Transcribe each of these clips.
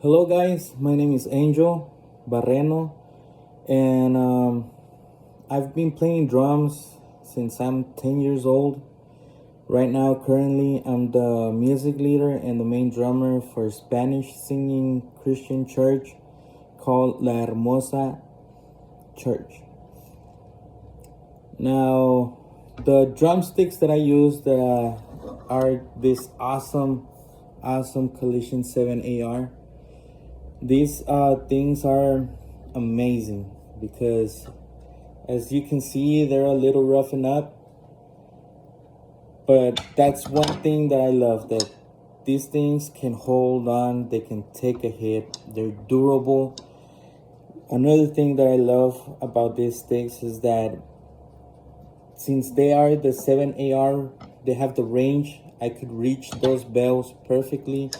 Hello guys, my name is Angel Barreno, and I've been playing drums since I'm 10 years old. Right now, currently, I'm the music leader and the main drummer for a Spanish singing Christian church called La Hermosa Church. Now, the drumsticks that I use are this awesome Collision 7AR. These things are amazing because, as you can see, they're a little roughened up, but that's one thing that I love, that these things can hold on, they can take a hit, they're durable. Another thing that I love about these sticks is that since they are the 7AR, they have the range. I could reach those bells perfectly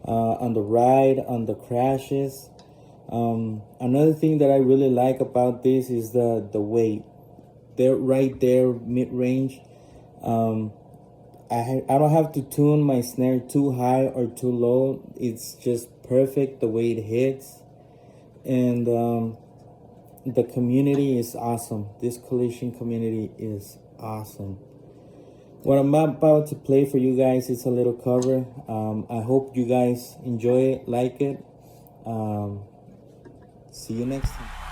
on the ride, on the crashes. Another thing that I really like about this is the weight. They're right there, mid-range. I don't have to tune my snare too high or too low. It's just perfect the way it hits. And the community is awesome. This Collision community is awesome. What I'm about to play for you guys is a little cover. I hope you guys enjoy it, like it. See you next time.